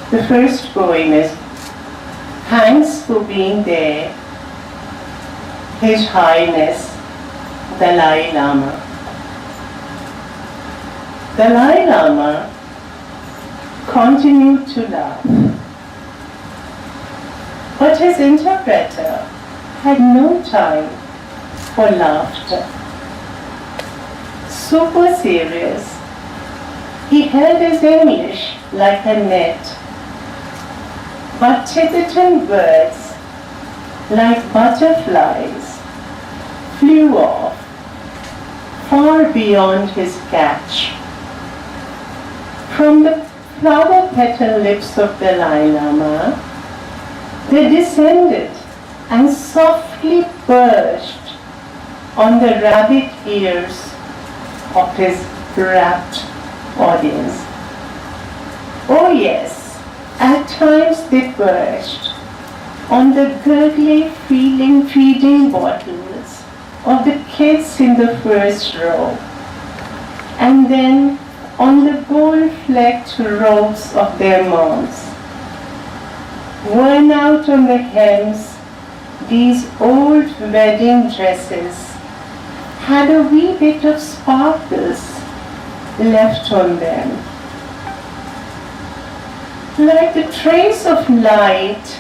The first poem is Thanks for being there, His Highness Dalai Lama. Dalai Lama continued to laugh, but his interpreter had no time for laughter. Super serious, he held his English like a net, but Tibetan words, like butterflies, flew off far beyond his catch. From the flower petal lips of Dalai Lama, they descended and softly perched on the rabbit ears of his rapt audience. Oh yes, at times they perched on the gurgly feeding bottles of the kids in the first row, and then on the gold-flecked robes of their moms. Worn out on the hems, these old wedding dresses had a wee bit of sparkles left on them. Like the trace of light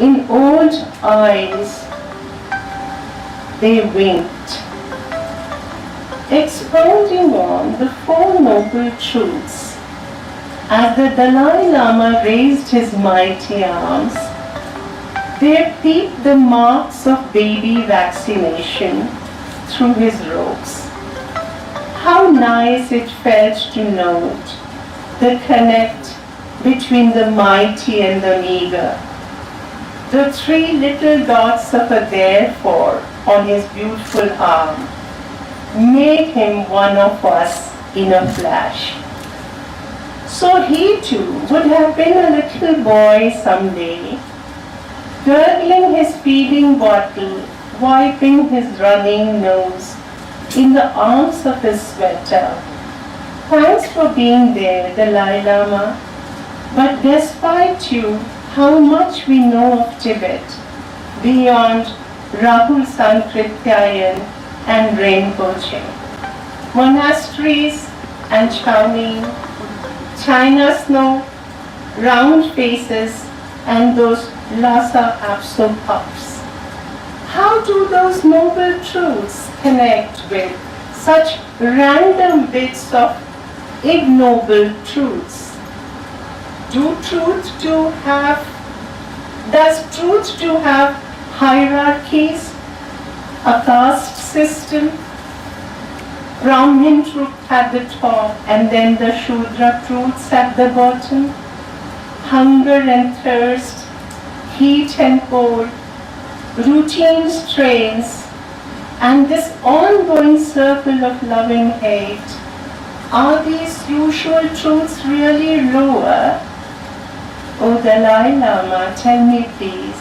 in old eyes, they winked, expounding on the Four Noble Truths. As the Dalai Lama raised his mighty arms, there peeped the marks of baby vaccination through his robes. How nice it felt to note the connect between the mighty and the meager. The three little dots of a therefore on his beautiful arm made him one of us in a flash. So he too would have been a little boy someday, gurgling his feeding bottle, wiping his running nose in the arms of his sweater. Thanks for being there, Dalai Lama. But despite you, how much we know of Tibet beyond Rahul Sankrityayan and Rinpoche. Monasteries and Chowning, China snow, round faces, and those Lhasa Apso puffs. How do those noble truths connect with such random bits of ignoble truths? Does truth do have hierarchies, a caste system, Brahmin truth at the top and then the Shudra truths at the bottom, hunger and thirst, heat and cold, routines, trains, and this ongoing circle of loving hate? Are these usual truths really lower? Oh Dalai Lama, tell me please,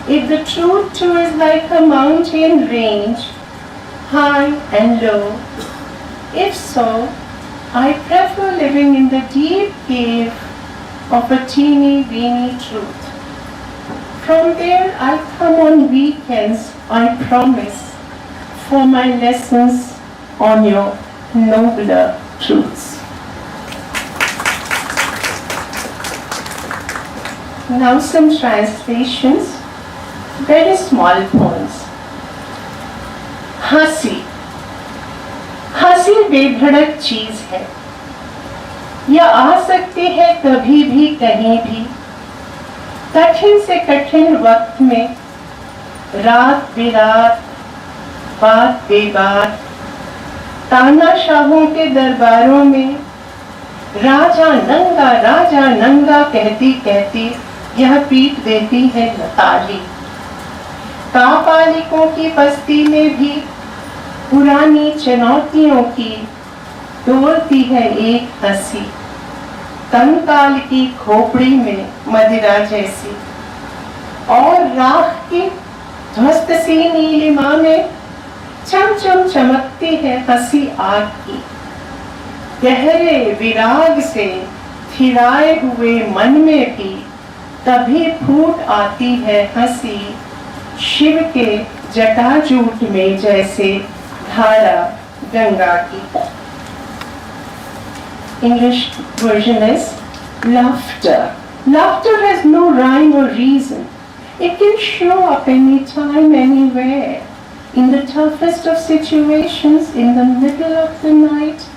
if the truth too is like a mountain range, high and low, if so, I prefer living in the deep cave of a teeny weeny truth. From there I'll come on weekends, I promise, for my lessons on your nobler truths. Now some translations, very small poems. हंसी बेधड़क चीज है, यह आ सकती है कभी भी कहीं भी, कठिन से कठिन वक्त में, रात बेरात, बात बेबात, तानाशाहों के दरबारों में, राजा नंगा कहती कहती यह पीट देती है ताली। कापालिकों की बस्ती में भी पुरानी चुनौतियों की तोड़ती है एक हंसी, कंकाल की खोपड़ी में मदिरा जैसी, और राख की ध्वस्त सी नीलिमा में चम चम चमकती है हंसी आग की। गहरे विराग से स्थिराए हुए मन में भी तभी फूट आती है हंसी, शिव के जटाजूट में जैसे धारा गंगा की। English version is laughter. Laughter has no rhyme or reason. It can show up anytime, anywhere. In the toughest of situations, in the middle of the night,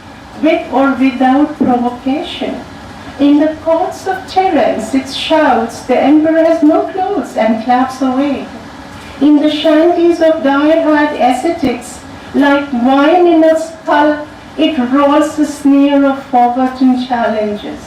with or without provocation. In the courts of Terence, it shouts, the emperor has no clothes, and claps away. In the shanties of dire-eyed ascetics, like wine in a skull, it rolls the sneer of forgotten challenges.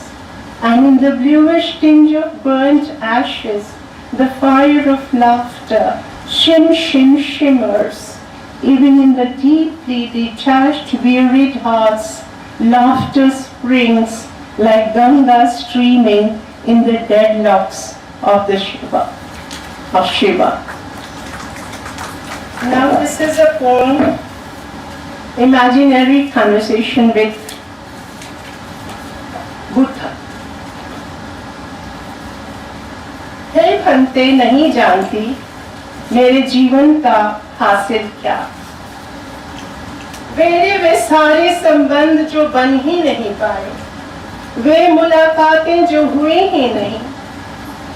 And in the bluish tinge of burnt ashes, the fire of laughter shimmers. Even in the deeply detached, wearied hearts, laughter springs like Ganga streaming in the deadlocks of Shiva. Now this is a poem, imaginary conversation with Buddha. हे भंते, नहीं जानती मेरे जीवन का हासिल क्या, मेरे वे सारे संबंध जो बन ही नहीं पाए, वे मुलाकातें जो हुई ही नहीं,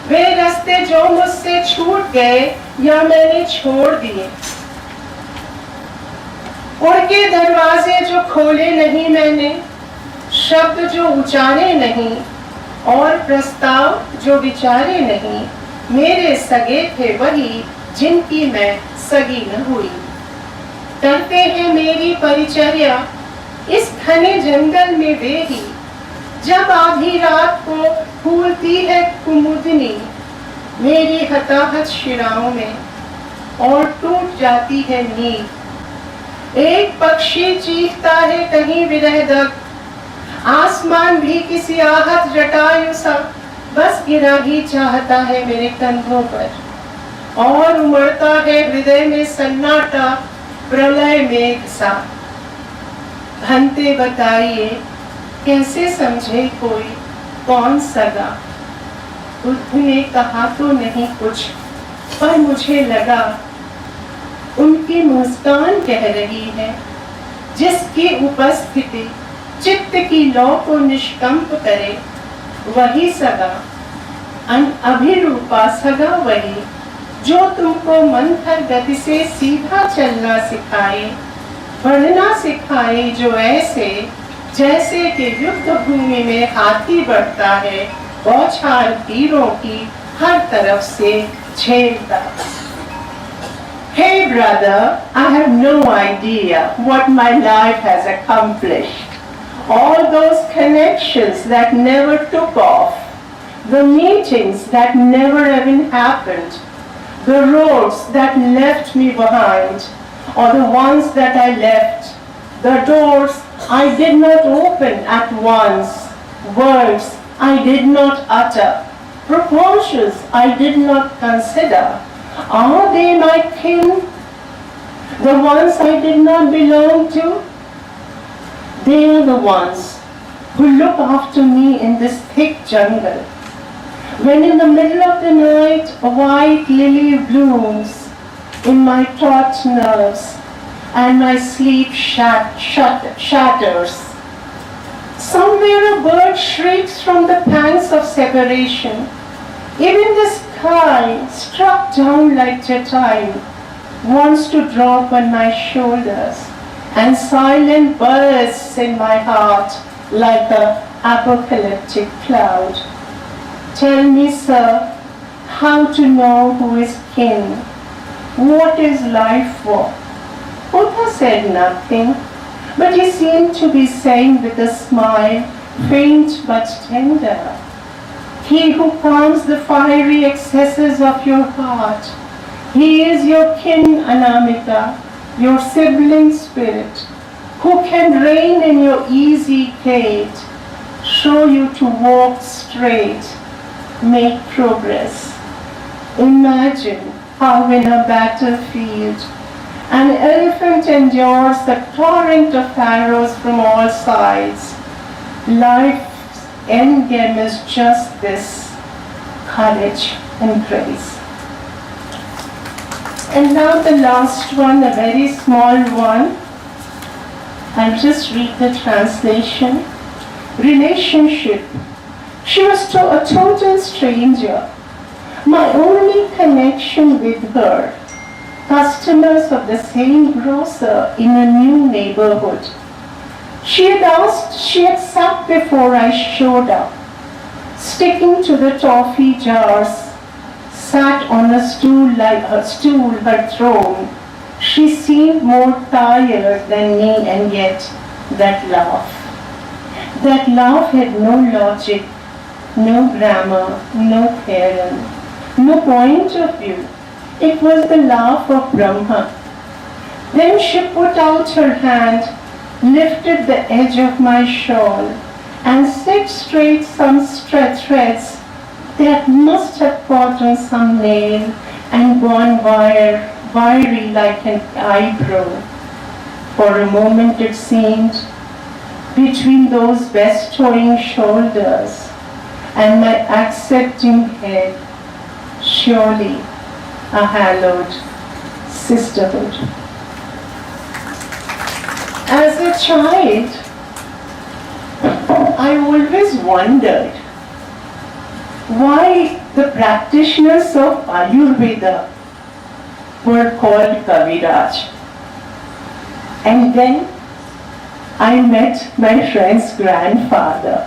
वे रास्ते जो मुझसे छूट गए या मैंने छोड़ दिए, उड़ के दरवाजे जो खोले नहीं मैंने, शब्द जो उचारे नहीं और प्रस्ताव जो विचारे नहीं, मेरे सगे थे वही जिनकी मैं सगी न हुई। करते हैं मेरी परिचर्या इस घने जंगल में वे ही, जब आधी रात को फूलती है कुमुदनी मेरी हताहत शिराओं में और टूट जाती है नींद। एक पक्षी चीखता है कहीं विरहदक, आसमान भी किसी आहत जटायु सा बस गिरा ही चाहता है मेरे कंधों पर, और उमड़ता है हृदय में सन्नाटा प्रलय मेघ सा। भंते बताइए कैसे समझे कोई कौन सगा, बुद्ध ने कहा तो नहीं कुछ, पर मुझे लगा उनकी मुस्कान कह रही है, जिसकी उपस्थिति चित्त की लौ को निष्कंप करे, वही सगा। अभिरूपा सगा वही जो तुमको मंथर गति से सीधा चलना सिखाए, बढ़ना सिखाए जो ऐसे जैसे कि युद्ध भूमि में हाथी बढ़ता है, बौछार तीरों की हर तरफ से झेलता। Hey brother, I have no idea what my life has accomplished. All those connections that never took off, the meetings that never even happened, the roads that left me behind, or the ones that I left, the doors I did not open at once, words I did not utter, proportions I did not consider. Are they my kin? The ones I did not belong to? They are the ones who look after me in this thick jungle. When in the middle of the night a white lily blooms in my taut nerves and my sleep shatters. Somewhere a bird shrieks from the pangs of separation. Even the sky, struck down like Jatayu, wants to drop on my shoulders, and silence bursts in my heart like an apocalyptic cloud. Tell me, sir, how to know who is king? What is life for? Buddha said nothing, but he seemed to be saying with a smile, faint but tender, he who calms the fiery excesses of your heart, he is your kin, Anamita, your sibling spirit, who can reign in your easy gait, show you to walk straight, make progress. Imagine how in a battlefield an elephant endures the torrent of arrows from all sides. Life end game is just this: courage and grace. And now the last one, a very small one. I'll just read the translation. Relationship. She was a total stranger. My only connection with her, customers of the same grocer in a new neighborhood. She had sat before I showed up, sticking to the toffee jars, sat on a stool, her throne. She seemed more tired than me, and yet that laugh had no logic, no grammar, no theorem, no point of view. It was the laugh of Brahma. Then she put out her hand, lifted the edge of my shawl, and set straight some threads that must have caught on some nail and gone wiry like an eyebrow. For a moment it seemed, between those bestowing shoulders and my accepting head, surely a hallowed sisterhood. As a child, I always wondered why the practitioners of Ayurveda were called Kaviraj. And then I met my friend's grandfather,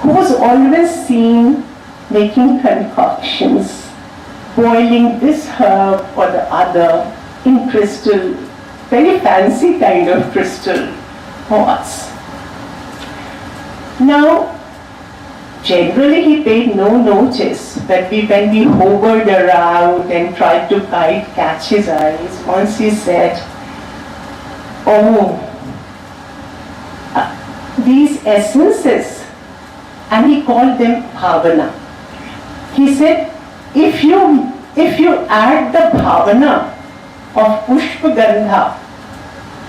who was always seen making concoctions, boiling this herb or the other in crystal, very fancy kind of crystal pots. Now, generally he paid no notice, but when we hovered around and tried to catch his eyes, once he said, "Oh, these essences," and he called them bhavana. He said, if you add the bhavana of pushpagandha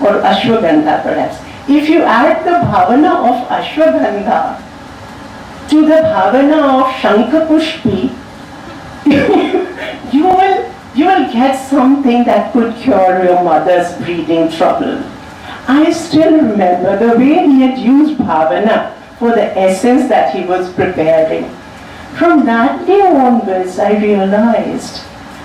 or ashwagandha perhaps, if you add the bhavana of ashwagandha to the bhavana of shankapushpi, you will get something that could cure your mother's breathing trouble. I still remember the way he had used bhavana for the essence that he was preparing. From that day onwards, I realized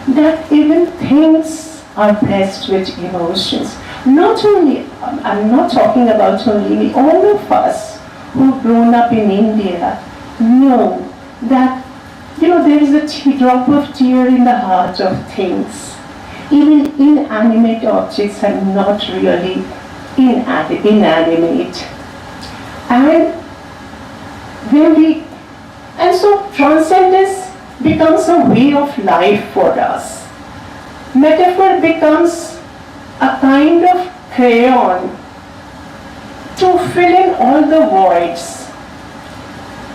that even things are blessed with emotions. Not only, I'm not talking about only me, all of us who've grown up in India know that, there is a drop of tear in the heart of things. Even inanimate objects are not really inanimate. And so transcendence becomes a way of life for us. Metaphor becomes a kind of crayon to fill in all the voids,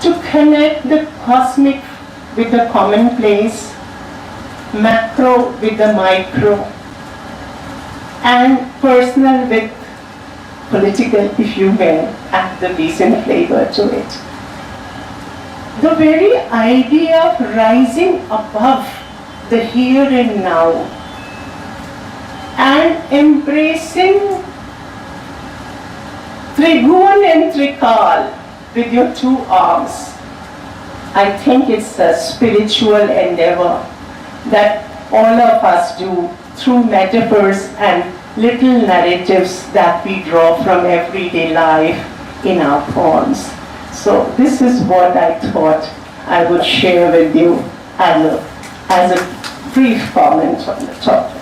to connect the cosmic with the commonplace, macro with the micro, and personal with political, if you will, add the decent flavor to it. The very idea of rising above the here and now and embracing Tribhuvan and Trikal with your two arms, I think it's a spiritual endeavor that all of us do through metaphors and little narratives that we draw from everyday life in our poems. So this is what I thought I would share with you as a brief comment on the topic.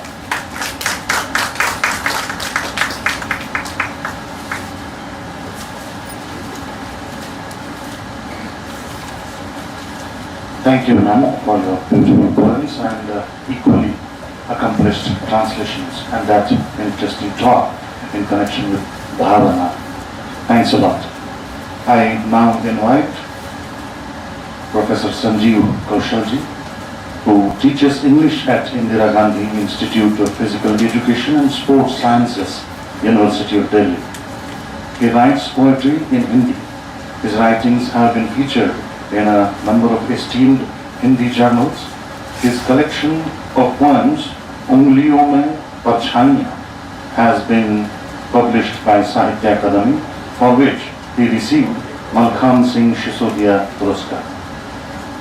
Thank you, ma'am, for your beautiful poems and equally accomplished translations and that interesting talk in connection with Bhavana. Thanks a lot. I now invite Professor Sanjeev Kaushalji, who teaches English at Indira Gandhi Institute of Physical Education and Sports Sciences, University of Delhi. He writes poetry in Hindi His writings have been featured in a number of esteemed Hindi journals. His collection of poems, Ungliyon Mein Parchhaiyaan, has been published by Sahitya Akademi, for which he received Malkhan Singh Shisodiya Puraskar,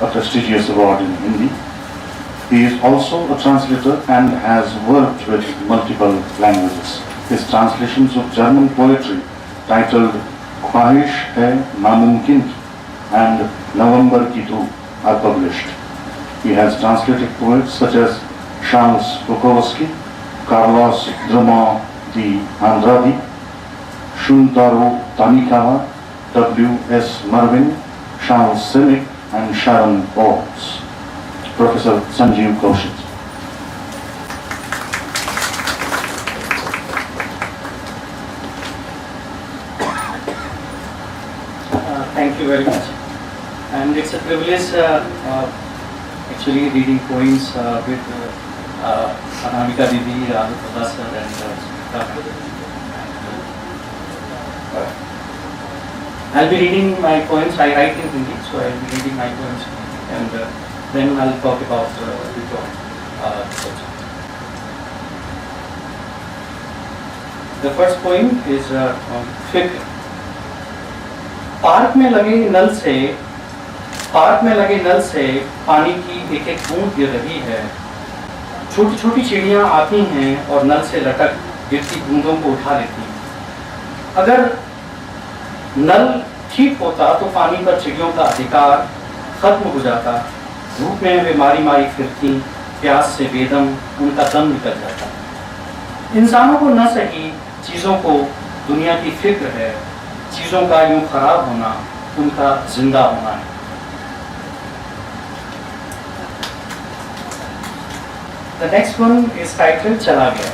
a prestigious award in Hindi. He is also a translator and has worked with multiple languages. His translations of German poetry titled Khwahish Hai Namumkin Ki and November Ki Dhoop are published. He has translated poets such as Charles Bukowski, Carlos Drummond de Andrade, Shuntaro Tanikawa, W.S. Marvin, Charles Simic, and Sharon Bowles. Professor Sanjeev Kaushik. Thank you very much. And it's a privilege actually reading poems with Anamika Didi, Raju Prada sir, and I'll be reading my poems. I write in Hindi, so I'll be reading my poems, and then I'll talk about the subject. The first poem is on Fikr. Park में लगे नल से पानी की एक एक बूंद गिर रही है। छोटी छोटी चिड़ियां आती हैं और नल से लटक गिरती बूंदों को उठा लेती हैं। अगर नल ठीक होता तो पानी पर चिड़ियों का अधिकार खत्म हो जाता। धूप में वे मारी मारी फिरती, प्यास से बेदम उनका दम निकल जाता। इंसानों को न सही चीज़ों को दुनिया की फिक्र है। चीज़ों का यूं खराब होना उनका जिंदा होना है। The next one is titled चला गया।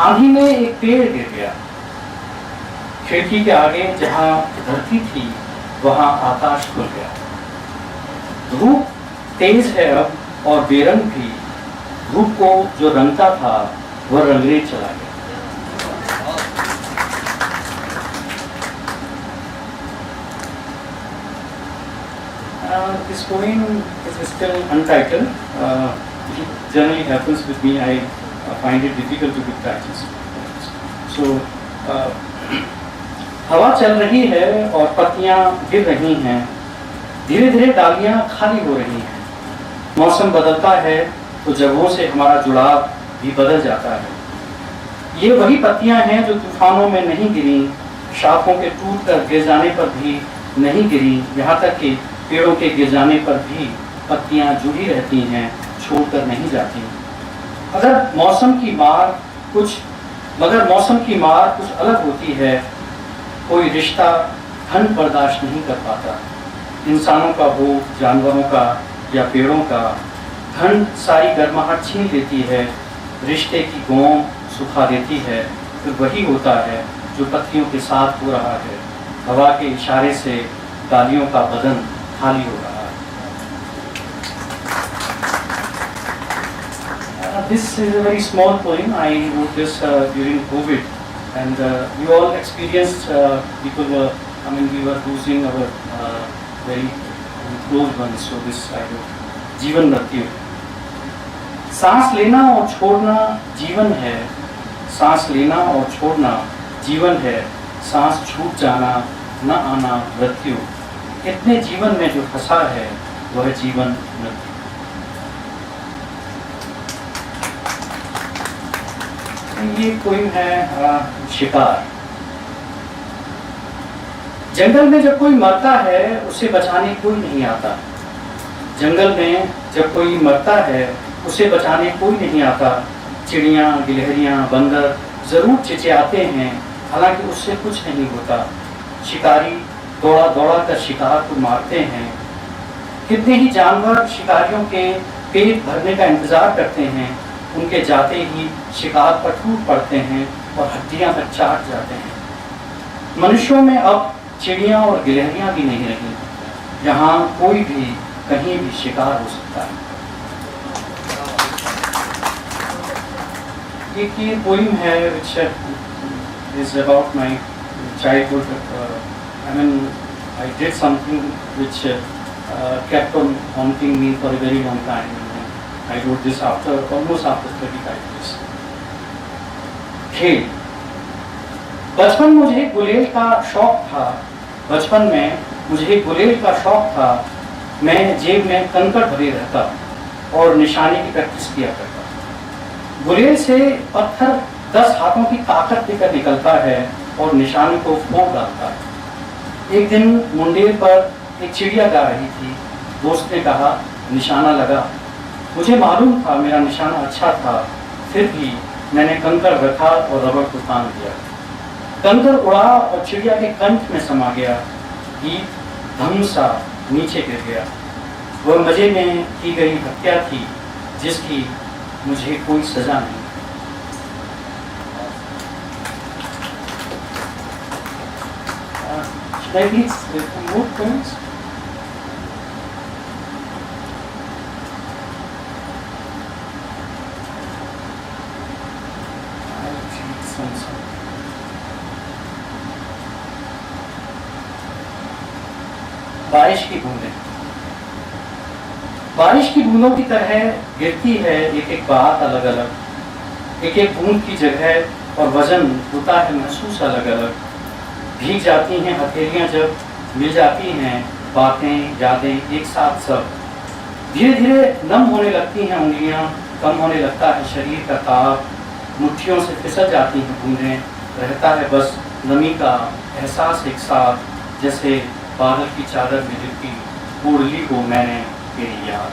आंधी में एक पेड़ गिर गया। खिड़की के आगे जहां धरती थी वहां आकाश खुल गया। धूप तेज है अब और बेरंग भी। धूप को जो रंगता था वह रंगरेज चला गया। This poem is still untitled. It generally happens with me. I find it difficult to give titles. So, हवा चल रही है और पत्तियां गिर रही हैं। धीरे धीरे डालियां खाली हो रही हैं। मौसम बदलता है तो जगहों से हमारा जुड़ाव भी बदल जाता है। ये वही पत्तियां हैं जो तूफानों में नहीं गिरी, शाखों के टूट कर गिर जाने पर भी नहीं गिरी। यहाँ तक कि पेड़ों के गिर जाने पर भी पत्तियां जुड़ी रहती हैं, छोड़कर नहीं जाती। मगर मौसम की मार कुछ अलग होती है। कोई रिश्ता ठंड बर्दाश्त नहीं कर पाता। इंसानों का हो, जानवरों का या पेड़ों का, ठंड सारी गर्माहट छीन लेती है। रिश्ते की गौं सुखा देती है। फिर वही होता है जो पत्तियों के साथ हो रहा है। हवा के इशारे से डालियों का बदन खाली हो रहा है। This is a very small poem. I wrote this during COVID, and we all experienced people were. I mean, we were losing our very close ones. So this I wrote. जीवन मृत्यु। सांस लेना और छोड़ना जीवन है। सांस लेना और छोड़ना जीवन है। सांस छूट जाना, न आना मृत्यु। इतने जीवन में जो फंसा है वह जीवन मृत्यु। ये कोई है शिकार। जंगल में जब कोई मरता है उसे बचाने कोई नहीं आता। जंगल में जब कोई मरता है उसे बचाने कोई नहीं आता। चिड़ियाँ, गिलहरियाँ, बंदर जरूर चिचियाते हैं, हालांकि उससे कुछ नहीं होता। शिकारी दौड़ा दौड़ा कर शिकार को मारते हैं। कितने ही जानवर शिकारियों के पेट भरने का इंतजार करते हैं। उनके जाते ही शिकार पर टूट पड़ते हैं और हड्डियां तक चाट जाते हैं। मनुष्यों में अब चिड़ियां और गिलहरियां भी नहीं रही, जहां कोई भी कहीं भी शिकार हो सकता है। ये पोइम है which is about my childhood I mean, I did something which kept on haunting me for a very long time. I wrote this almost after 35 years. खेल, बचपन में मुझे गुलेल का शौक था। बचपन में मुझे गुलेल का शौक था। मैं जेब में कंकड़ भरे रहता और निशाने की प्रैक्टिस किया करता। गुलेल से पत्थर 10 हाथों की ताकत लेकर निकलता है और निशाने को फोड़ डालता है। एक दिन मुंडेर पर एक चिड़िया गा रही थी। दोस्त ने कहा, निशाना लगा। मुझे मालूम था मेरा निशाना अच्छा था, फिर भी मैंने कंकड़ रखा और रबड़ को तान दिया। कंकड़ उड़ा और चिड़िया के कंठ में समा गया। गीत धम सा नीचे गिर गया। वह मजे में की गई हत्या थी जिसकी मुझे कोई सजा नहीं। Should I read some more poems? I'll read some. बारिश की बूंदें। बारिश की बूंदों की तरह गिरती है एक एक बात अलग अलग। एक एक बूंद की जगह और वजन होता है महसूस अलग अलग। भीग जाती हैं हथेलियां जब मिल जाती हैं बातें यादें एक साथ सब। धीरे धीरे नम होने लगती हैं उंगलियां, कम होने लगता है शरीर का ताप। मुट्ठियों से फिसल जाती हैं बूंदें, रहता है बस नमी का एहसास एक साथ। जैसे बादल की चादर में लिपटी ओढ़ली को मैंने तेरी याद।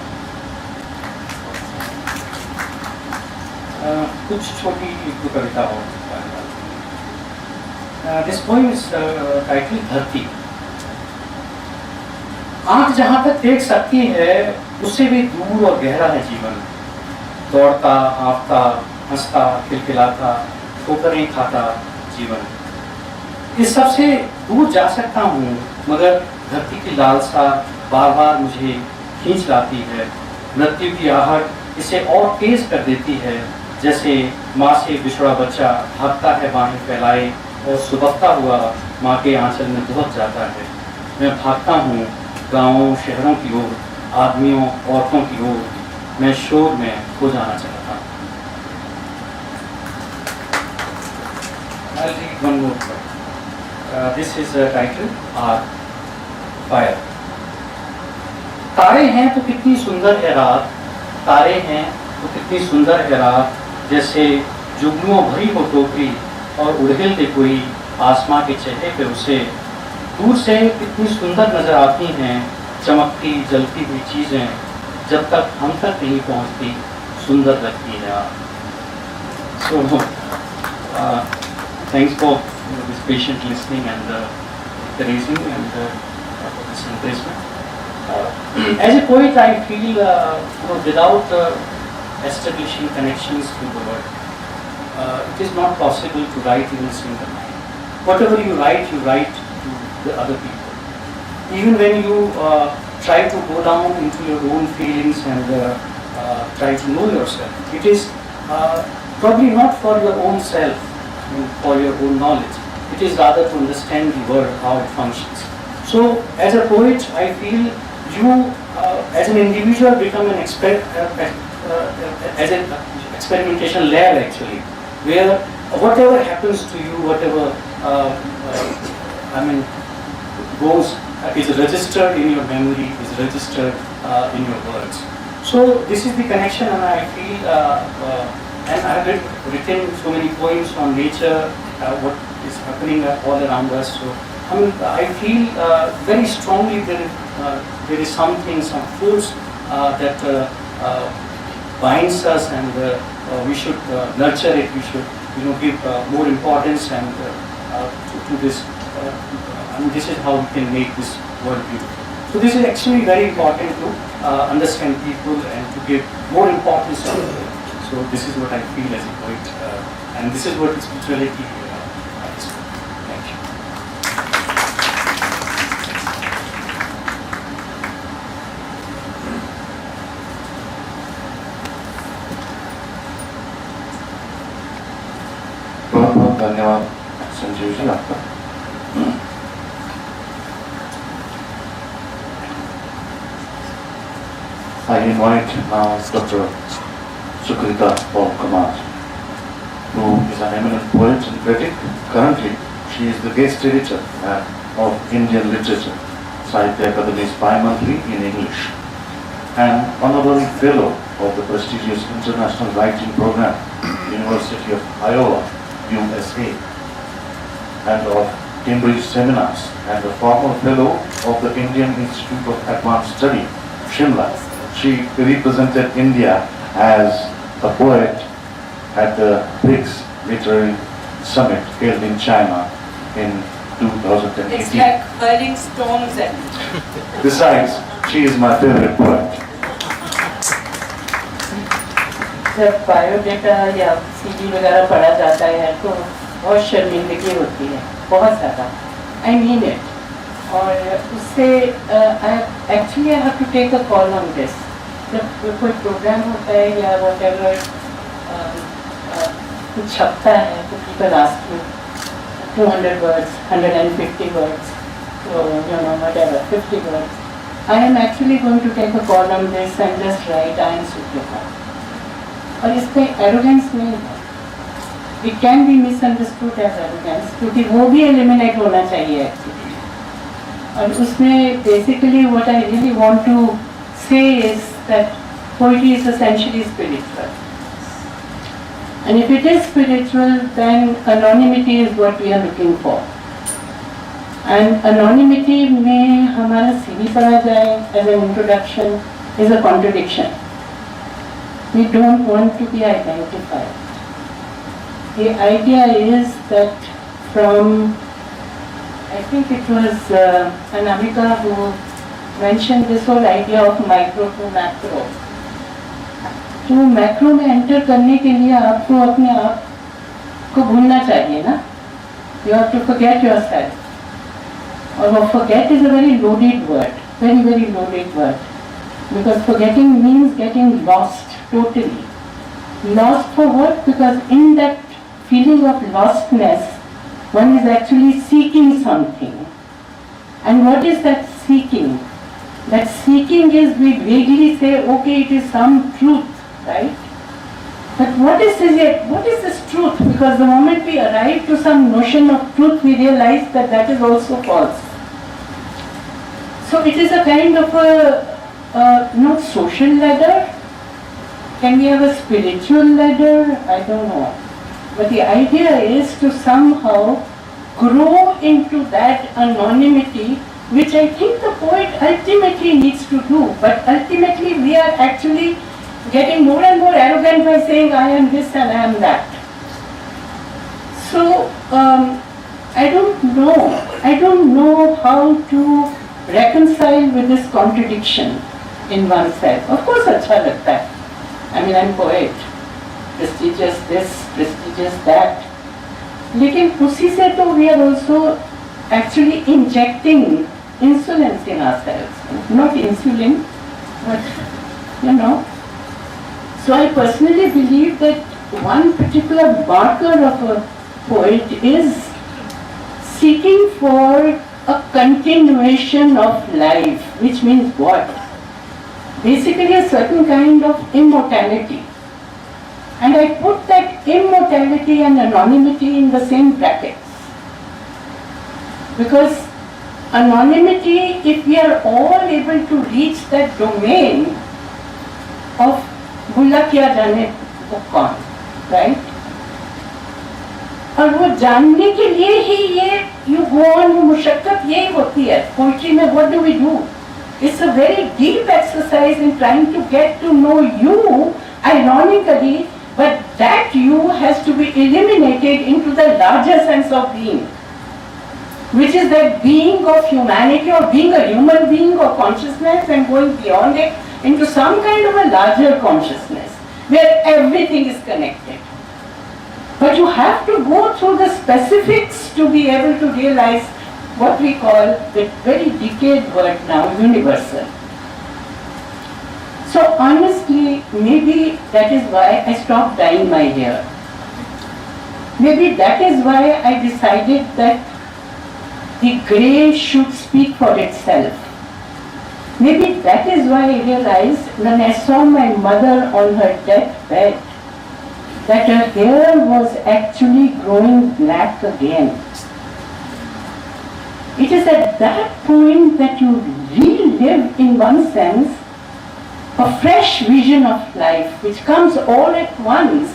कुछ छोटी एक कविता हो। दिस पोएम इज टाइटल धरती। आंख जहां तक देख सकती है उससे भी दूर और गहरा है जीवन। दौड़ता हाँफता हंसता खिलखिलाता ठोकरें खाता जीवन। इस सबसे दूर जा सकता हूँ मगर धरती की लालसा बार बार मुझे खींच लाती है। मृत्यु की आहट इसे और तेज कर देती है। जैसे माँ से बिछड़ा बच्चा भागता है बाहें फैलाए और सुबकता हुआ माँ के आंचल में दुबक जाता है। मैं भागता हूँ गाँवों शहरों की ओर, आदमियों औरतों की ओर। मैं शोर में खो जाना चाहता हूँ। I'll read one more poem. This is titled Aag, Fire. तारे हैं तो कितनी सुंदर है रात, तारे हैं तो कितनी सुंदर है रात। जैसे जुगनुओं भरी हो टोकरी और उड़ेलते कोई आसमां के चेहरे पे उसे। दूर से कितनी सुंदर नजर आती हैं चमकती जलती हुई चीजें। जब तक हम तक नहीं पहुंचती सुंदर लगती है आप। So thanks for this patient listening and encouraging and this encouragement. As a poet, I feel without establishing connections to the world, it is not possible to write in a single line. Whatever you write to the other people. Even when you try to go down into your own feelings and try to know yourself, it is probably not for your own self, for your own knowledge. It is rather to understand the world, how it functions. So, as a poet, I feel you, as an individual, become an as an experimentation lab actually, where whatever happens to you, whatever goes is registered in your memory, is registered in your words. So this is the connection, and I feel, and I have written so many poems on nature, what is happening all around us. So I feel very strongly there is something, some force that binds us, and we should nurture it. We should, give more importance and to this. This is how we can make this world beautiful. So this is actually very important to understand people and to give more importance to it. So this is what I feel as a poet, and this is what spirituality is. Thank you. बहुत बहुत धन्यवाद संजीव जी आपका। I invite now Dr. Sukrita Paul Kumar, who is an eminent poet and critic. Currently, she is the guest editor of Indian Literature, Sahitya Akademi's bi-monthly in English, and honorary fellow of the prestigious International Writing Program, University of Iowa, USA, and of Cambridge Seminars, and a former fellow of the Indian Institute of Advanced Study, Shimla. She represented India as a poet at the BRICS Literary Summit held in China in 2018. It's like hurling stones at me. Besides, she is my favorite poet. जब biodata या CD वगैरह पढ़ा जाता है तो बहुत शर्मिंदगी होती है, बहुत ज़्यादा. I mean it. और उससे actually I have to take a call on this. जब कोई प्रोग्राम होता है या whatever कुछ छपता है तो people ask me 200 words, 150 words, so whatever, 50 words. I am actually going to take a call on this and just write I am Sukrita. और इसमें एरोगेंस नहीं है. It can be misunderstood as arrogance, क्योंकि वो भी eliminate होना चाहिए actually. और उसमें basically what I really want to say is that poetry is essentially spiritual, and if it is spiritual then anonymity is what we are looking for. And anonymity में हमारा CV पढ़ा जाए as an introduction is a contradiction. We don't want to be identified. The idea is that from, I think it was Anamika who mentioned this whole idea of micro to macro. तो macro में enter करने के लिए आपको अपने आप को भूलना चाहिए ना. You have to forget yourself. और वो forget is a very loaded word, very very loaded word, because forgetting means getting lost. Totally. Lost for what? Because in that feeling of lostness, one is actually seeking something. And what is that seeking? That seeking is, we vaguely say, okay, it is some truth, right? But what is it? What is this truth? Because the moment we arrive to some notion of truth, we realize that that is also false. So it is a kind of a not social ladder. Can we have a spiritual ladder? I don't know. But the idea is to somehow grow into that anonymity, which I think the poet ultimately needs to do. But ultimately we are actually getting more and more arrogant by saying I am this and I am that. So I don't know how to reconcile with this contradiction in oneself. Of course अच्छा लगता है. I mean, I'm poet, prestigious this, prestigious that. लेकिन उसी से तो we are also actually injecting insolence in ourselves. Not insulin, but So I personally believe that one particular marker of a poet is seeking for a continuation of life, which means what? Basically a certain kind of immortality. And I put that immortality and anonymity in the same brackets. Because anonymity, if we are all able to reach that domain of भूला किया जाने वो कौन, right? और वो जानने के लिए ही ये you go on, वो मुशक्कत यही होती है. Poetry में what do we do? It's a very deep exercise in trying to get to know you, ironically, but that you has to be eliminated into the larger sense of being, which is that being of humanity or being a human being or consciousness, and going beyond it into some kind of a larger consciousness where everything is connected. But you have to go through the specifics to be able to realize what we call the very decayed word now, universal. So honestly, maybe that is why I stopped dyeing my hair. Maybe that is why I decided that the grey should speak for itself. Maybe that is why I realized when I saw my mother on her deathbed that her hair was actually growing black again. It is at that point that you relive, in one sense, a fresh vision of life, which comes all at once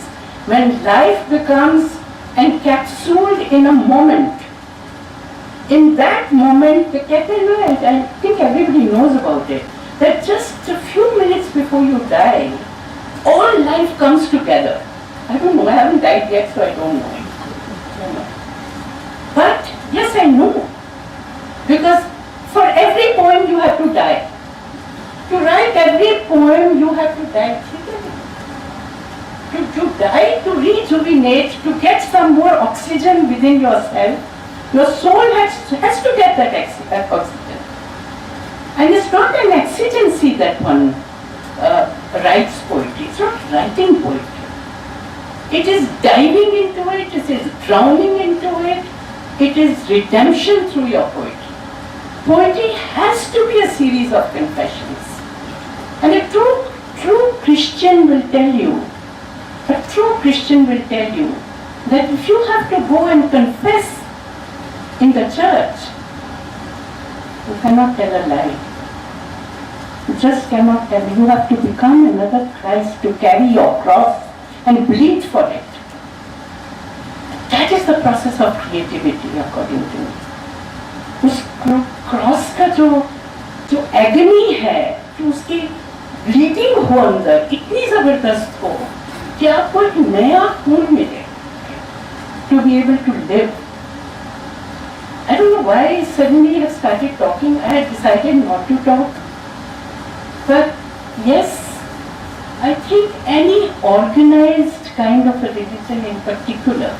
when life becomes encapsulated in a moment. In that moment, the kettle, I think everybody knows about it, that just a few minutes before you die, all life comes together. I don't know, I haven't died yet, so I don't know. But yes, I know. Because for every poem you have to die. To write every poem you have to die. To die, to rejuvenate, to get some more oxygen within yourself, your soul has to get that oxygen. And it's not an exigency that one writes poetry. It's not writing poetry. It is diving into it, it is drowning into it, it is redemption through your poetry. Poetry has to be a series of confessions. And a true Christian will tell you, that if you have to go and confess in the church, you cannot tell a lie. You just cannot tell. You have to become another Christ, to carry your cross and bleed for it. That is the process of creativity, according to me. उस cross का जो agony है, कि उसकी bleeding हो अंदर इतनी जबरदस्त हो कि आपको एक नया खून मिले to be able to live. I don't know why suddenly I have started talking. I had decided not to talk. But yes, I think any organized kind of a religion in particular,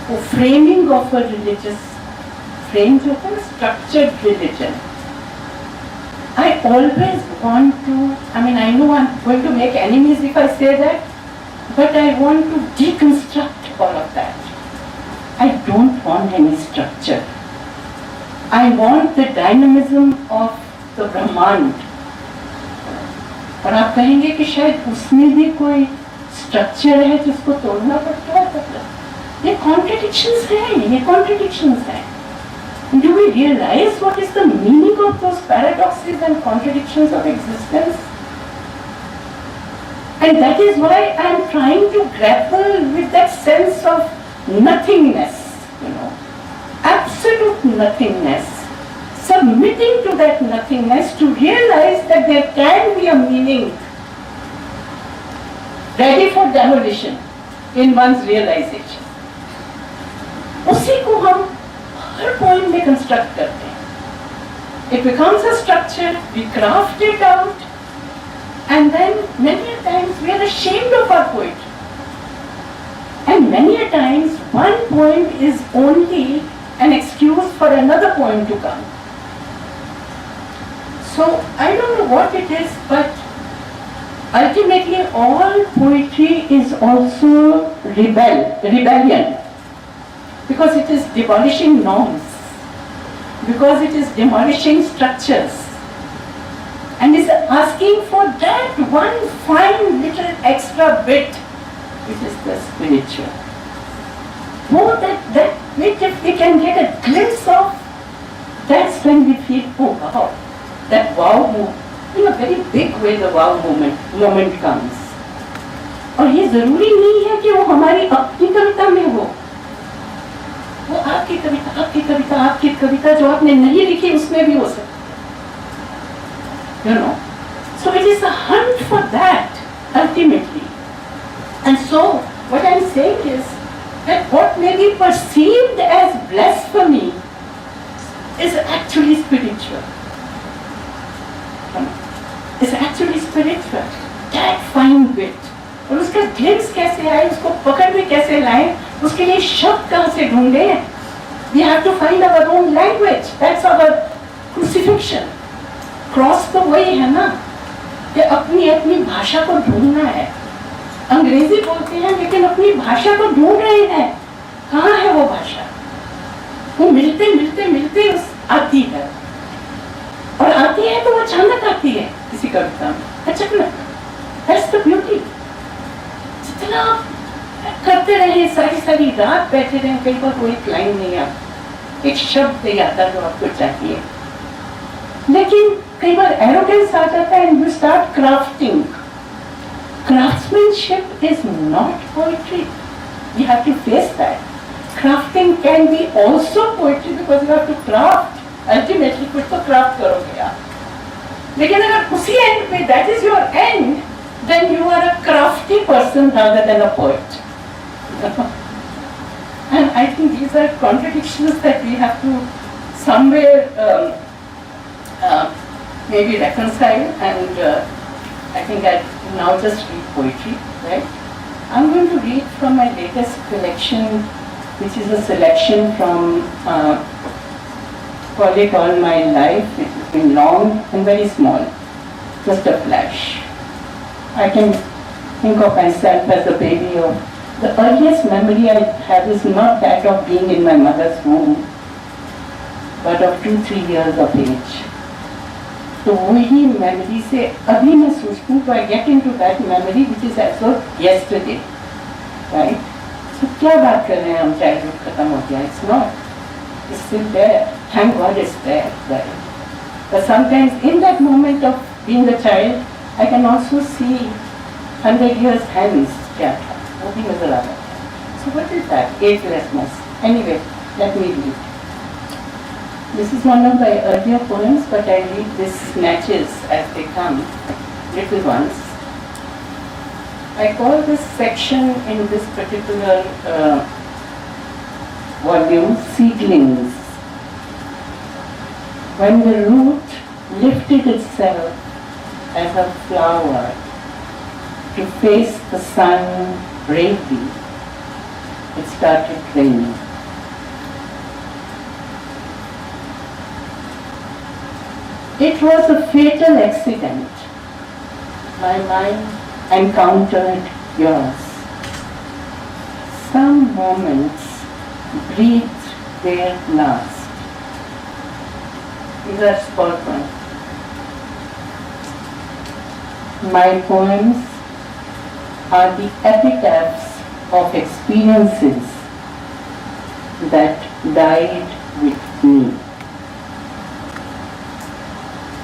or framing of a religious frame, जो है structured religion, I always want to, I know I'm going to make enemies if I say that, but I want to deconstruct all of that. I don't want any structure. I want the dynamism of the Brahman. और आप कहेंगे कि शायद उसमें भी कोई structure है जिसको तोड़ना पड़ता है. ये contradictions हैं. Do we realize what is the meaning of those paradoxes and contradictions of existence? And that is why I am trying to grapple with that sense of nothingness, absolute nothingness, submitting to that nothingness to realize that there can be a meaning ready for demolition in one's realization. उसी को हम हर point में construct करते हैं. It becomes a structure, we craft it out, and then many a times we are ashamed of our poetry. And many a times one poem is only an excuse for another poem to come. So I don't know what it is, but ultimately all poetry is also rebellion. Because it is demolishing norms, because it is demolishing structures, and is asking for that one fine little extra bit, which is the spiritual. More that bit, if we can get a glimpse of, that's when we feel, oh wow, that wow moment. In a very big way the wow moment comes. और ये जरूरी नहीं है कि वो हमारी अपनी कविता में हो. वो आपकी कविता जो आपने नहीं लिखी उसमें भी हो सकती है. So it is a hunt for that ultimately. And so what I am saying is that what may be perceived as blasphemy is actually spiritual. Is actually spiritual. That fine bit. और उसका glimpse कैसे आए, उसको पकड़ में कैसे लाएं, उसके लिए शब्द कहाँ से ढूंढे. We have to find our own language. That's our crucifixion. Cross तो वही है ना, कि अपनी भाषा को ढूंढना है. अंग्रेजी बोलते हैं लेकिन अपनी भाषा को ढूंढ रहे हैं. कहाँ है वो भाषा? वो मिलते आती है, और आती है तो वो अचानक आती है किसी कविता में, अचानक। That's the beauty. जितना करते रहे, सारी रात बैठे रहे, कई बार कोई लाइन नहीं आता, एक शब्द नहीं आता जो आपको चाहिए, लेकिन कई बार एरोगेंस आ जाता है and you start crafting. Craftsmanship is not poetry. You have to face that. Crafting can be also poetry because you have to craft. Ultimately कुछ तो craft करोगे आप. लेकिन अगर उसी end पे that is your end, then you are a crafty person rather than a poet. And I think these are contradictions that we have to somewhere maybe reconcile, and I think I now just read poetry, right? I'm going to read from my latest collection, which is a selection from Call It All My Life. It has been long and very small, just a flash. I can think of myself as a baby. Of the earliest memory I have is not that of being in my mother's womb, but of 2-3 years of age. तो वही memory से अभी मैं सोचूं तो I get into that memory which is as of yesterday, right? So क्या बात कर रहे हैं हम, childhood खत्म हो गया? It's not. It's still there. Thank God it's there, right? But sometimes in that moment of being a child, I can also see 100 years hence क्या था, वो भी नजर आ रहा है. So what is that? Agelessness. Anyway, let me read. This is one of my earlier poems, but I read these snatches as they come, little ones. I call this section in this particular volume Seedlings. When the root lifted itself as a flower to face the sun bravely, it started raining. It was a fatal accident. My mind encountered yours. Some moments breathed their last. These are spoken. My poems are the epitaphs of experiences that died with me.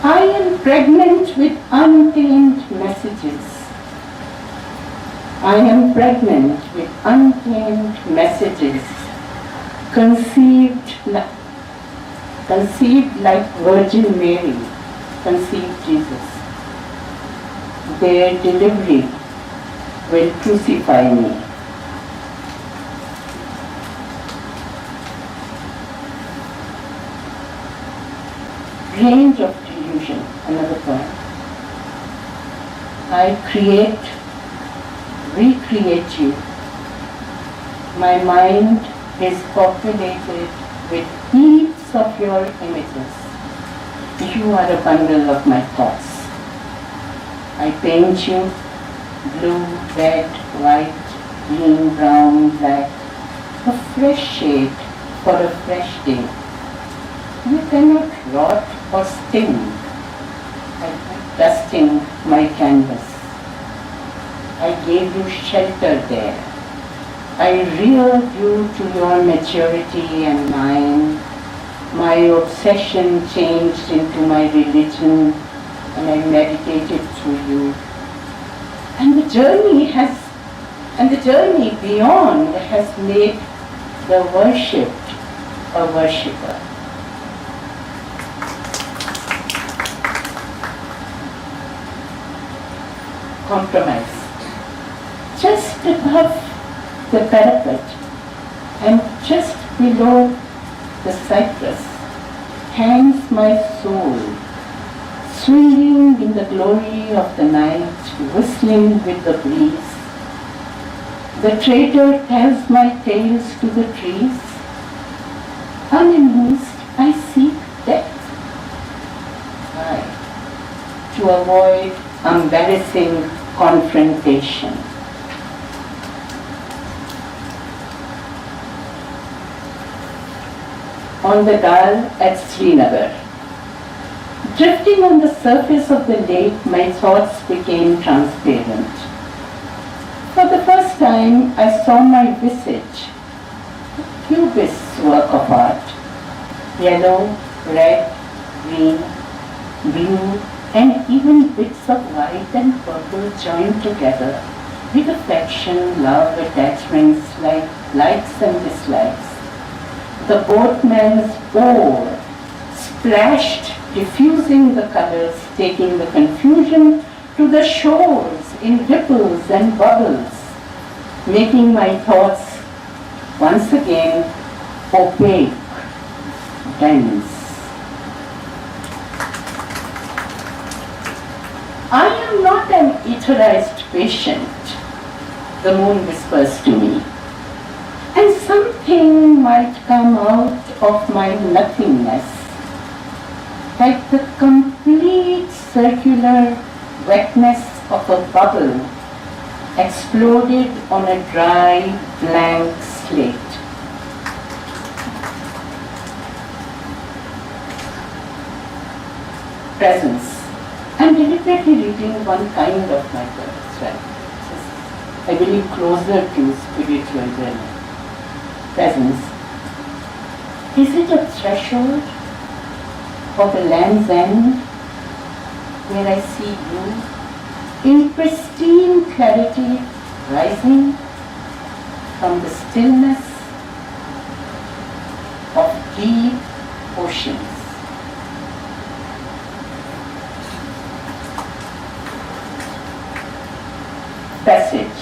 I am pregnant with untamed messages. I am pregnant with untamed messages, conceived like Virgin Mary conceived Jesus. Their delivery will crucify me. Range of delusion, another poem. I create, recreate you. My mind is populated with heaps of your images. You are a bundle of my thoughts. I paint you blue, red, white, green, brown, black, a fresh shade for a fresh day. You cannot rot or sting. I keep dusting my canvas. I gave you shelter there. I reared you to your maturity and mine. My obsession changed into my religion, and I meditated through you. And the journey beyond has made the worshipped a worshipper. Compromise. Just above the parapet and just below the cypress hangs my soul, swinging in the glory of the night, whistling with the breeze. The traitor tells my tales to the trees. Unamused, I seek death. Why? To avoid embarrassing confrontation. On the Dal at Srinagar. Drifting on the surface of the lake, my thoughts became transparent. For the first time, I saw my visage, a cubist's work of art. Yellow, red, green, blue, and even bits of white and purple joined together with affection, love, attachments, like likes and dislikes. The boatman's oar splashed, diffusing the colors, taking the confusion to the shores in ripples and bubbles, making my thoughts once again opaque, dense. I am not an etherized patient, the moon whispers to me, and something might come out of my nothingness, like the complete circular wetness of a bubble exploded on a dry, blank slate. Presence. I'm deliberately reading one kind of my work, right? I believe closer to spiritual journey. Presence. Is it a threshold of the land's end where I see you in pristine clarity rising from the stillness of deep oceans? Passage.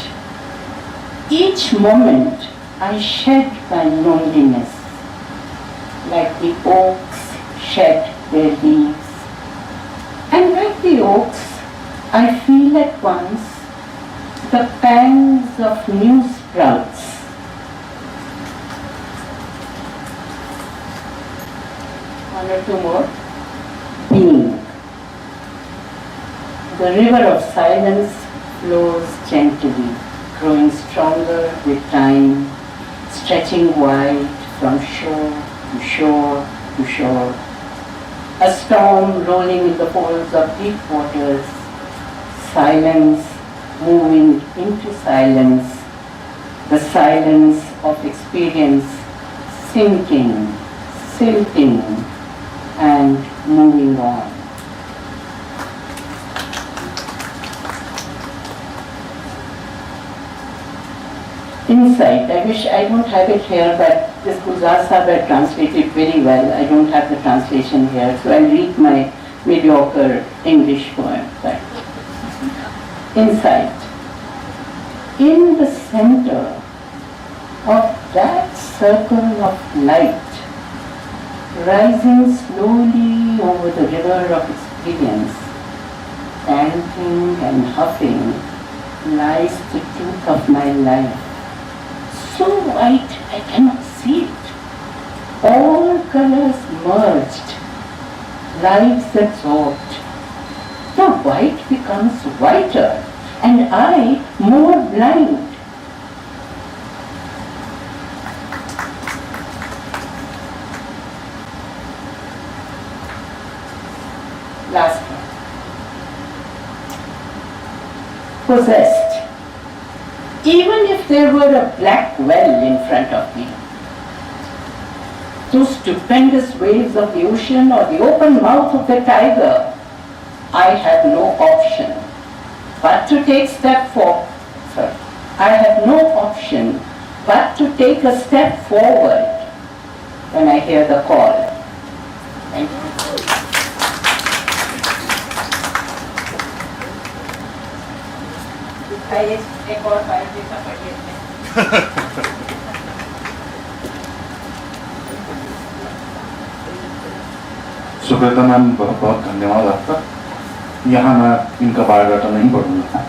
Each moment I shed my loneliness, like the oaks shed their leaves. And like the oaks, I feel at once the pangs of new sprouts. One or two more. Being. The river of silence flows gently, growing stronger with time, stretching wide from shore to shore to shore. A storm rolling in the folds of deep waters, silence moving into silence, the silence of experience sinking, silting, and moving on. Insight. I wish I don't have it here, but this Gulzar Sahib had translated very well. I don't have the translation here, so I'll read my mediocre English poem. Right. Insight. In the center of that circle of light, rising slowly over the river of experience, panting and huffing, lies the truth of my life. So white I cannot see it. All colors merged, lives absorbed. The white becomes whiter, and I more blind. Last one. Possessed. Even if there were a black well in front of me, those stupendous waves of the ocean or the open mouth of the tiger, I have no option but to take I have no option but to take a step forward when I hear the call. Thank you. एक और file जैसा पढ़िए। Subrata ma'am, बहुत बहुत धन्यवाद आपका। यहाँ मैं इनका बायोडाटा नहीं पढ़ूंगा।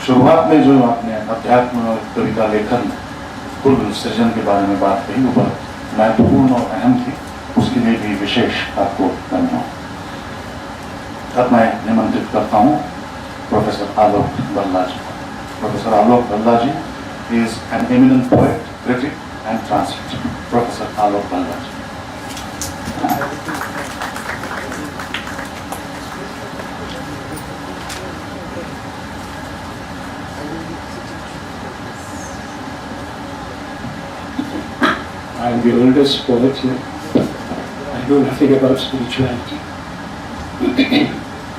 शुरुआत में जो आपने अध्यात्म और कविता लेखन पूर्व सृजन के बारे में बात कही, वो बहुत महत्वपूर्ण और अहम थी। उसके लिए भी विशेष आपको धन्यवाद। अब मैं निमंत्रित करता हूँ Professor Alok Ballaji. Professor Alok Ballaji is an eminent poet, critic and translator. Professor Alok Ballaji. the oldest poet here. I know nothing about spirituality.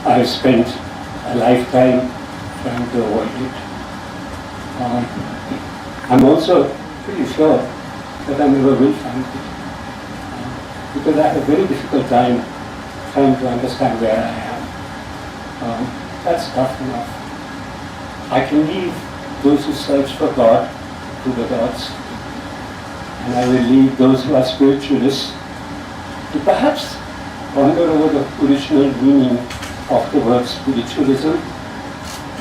I have spent a lifetime trying to avoid it. I'm also pretty sure that I never will find it. Because I have a very difficult time trying to understand where I am. That's tough enough. I can leave those who search for God to the gods, and I will leave those who are spiritualists to perhaps ponder over the original meaning of the word spiritualism,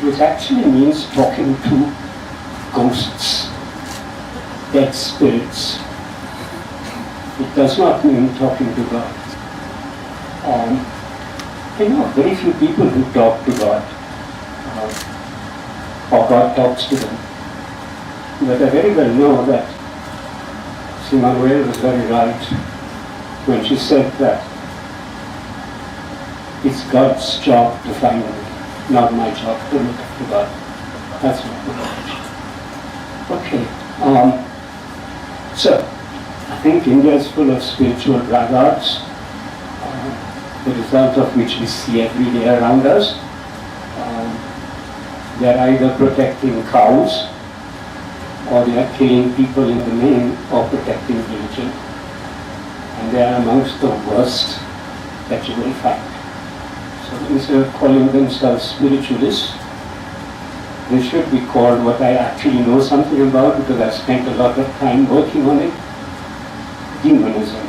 which actually means talking to ghosts, dead spirits. It does not mean talking to God. I know very few people who talk to God, or God talks to them. But I very well know that Simone was very right when she said that it's God's job to find me, not my job to look after God. That's my knowledge. Okay. So, I think India is full of spiritual braggarts, the result of which we see every day around us. They are either protecting cows, or they are killing people in the name of protecting religion. And they are amongst the worst that you will find. So instead of calling themselves spiritualists, they should be called what I actually know something about, because I've spent a lot of time working on it: demonism,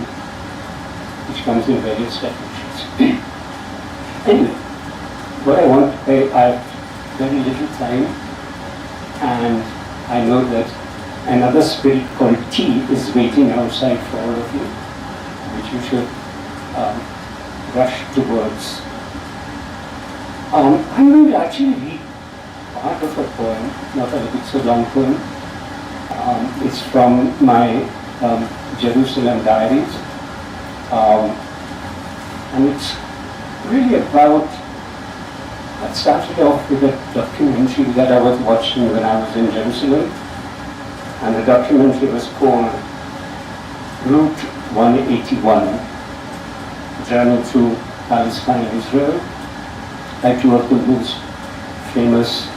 which comes in various definitions. Anyway, what I want to say, I have very little time, and I know that another spirit called tea is waiting outside for all of you, which you should rush towards. I'm going to actually read part of a poem, not a it's a long poem. It's from my Jerusalem diaries, and it's really about, I started off with a documentary that I was watching when I was in Jerusalem, and the documentary was called Route 181, Journey through Palestine, Israel, by two of the most famous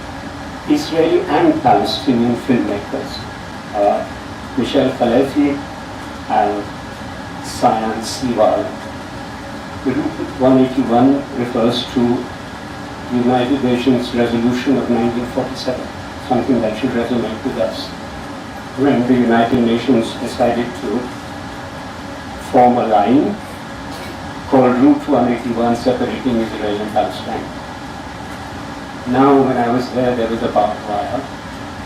Israeli and Palestinian filmmakers, Michel Khalefi and Sayan Siwal. The Route 181 refers to the United Nations resolution of 1947, something that should resonate with us, when the United Nations decided to form a line called Route 181 separating Israel and Palestine. Now, when I was there was a barbed wire,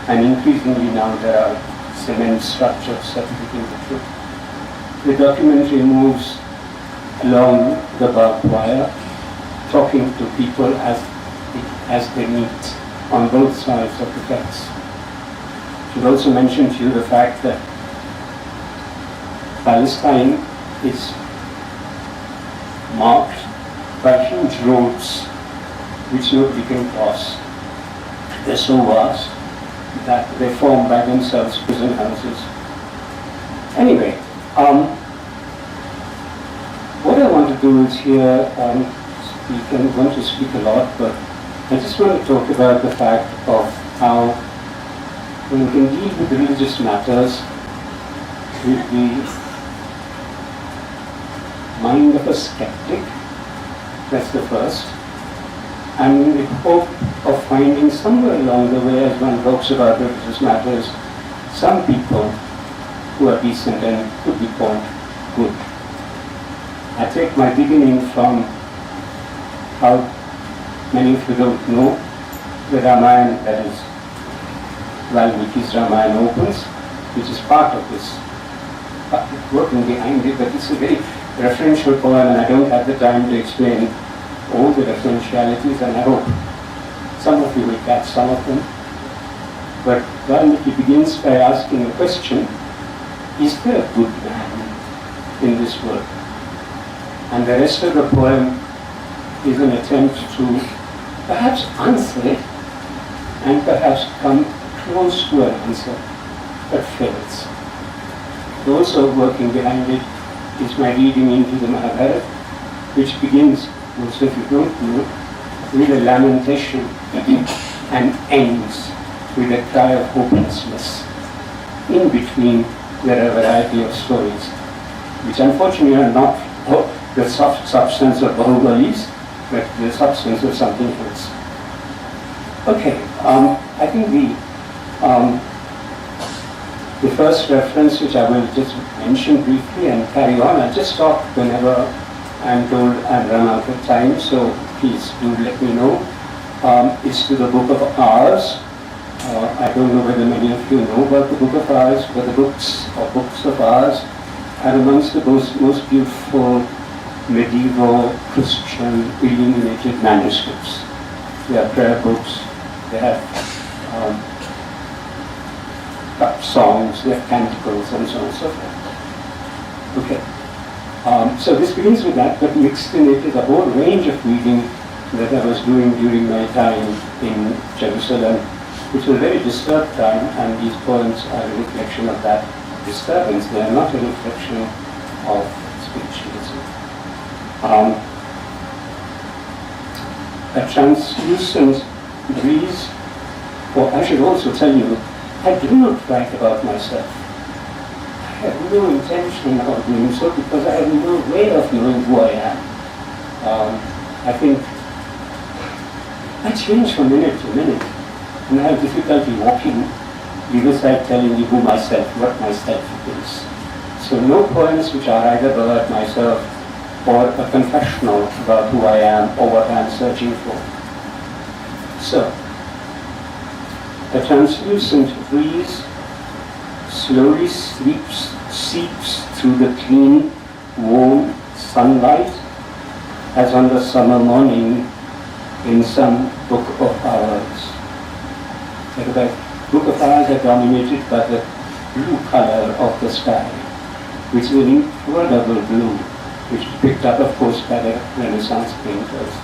and increasingly now there are cement structures separating the two. The documentary moves along the barbed wire, talking to people as they meet on both sides of the fence. I should also mention to you the fact that Palestine is marked by huge roads which nobody can cross. They're so vast that they form by themselves prison houses. Anyway, what I want to do is here I'm going to speak a lot, but I just want to talk about the fact of how when we can deal with religious matters with the mind of a skeptic, that's the first, and in the hope of finding somewhere along the way, as one talks about religious matters, some people who are decent and could be called good. I take my beginning from how many of you don't know the Ramayana, that is Valmiki's Ramayana opens, which is part of this working behind it, but it's a very referential poem, and I don't have the time to explain all the referentialities, and I hope some of you will catch some of them. But Valmiki begins by asking a question: is there a good man in this world? And the rest of the poem is an attempt to perhaps answer it, and perhaps come close to an answer, but fails. Also working behind it is my reading into the Mahabharata, which begins, also if you don't know, with a lamentation and ends with a cry of hopelessness. In between, there are a variety of stories, which unfortunately are not the substance of Bahubalis, but the substance of something else. Okay, I think the first reference, which I will just mention briefly and carry on, I'll just stop whenever I'm told I've run out of time, so please do let me know, is to the Book of Hours. I don't know whether many of you know about the Book of Hours, but the books of Hours are amongst the most beautiful medieval Christian illuminated manuscripts. They are prayer books, they have songs, they have canticles, and so on and so forth. Okay. So this begins with that, but mixed in it is a whole range of reading that I was doing during my time in Jerusalem, which was a very disturbed time, and these poems are a reflection of that disturbance. They are not a reflection of spiritualism. A translucent breeze, or I should also tell you, I do not write about myself. I have no intention of doing so because I have no way of knowing who I am. I think I change from minute to minute, and I have difficulty walking beside telling you what myself is. So no poems which are either about myself or a confessional about who I am or what I am searching for. So, a translucent breeze slowly seeps through the clean, warm sunlight as on the summer morning in some book of hours. The book of hours are dominated by the blue color of the sky, which is an incredible blue, which is picked up, of course, by the Renaissance painters.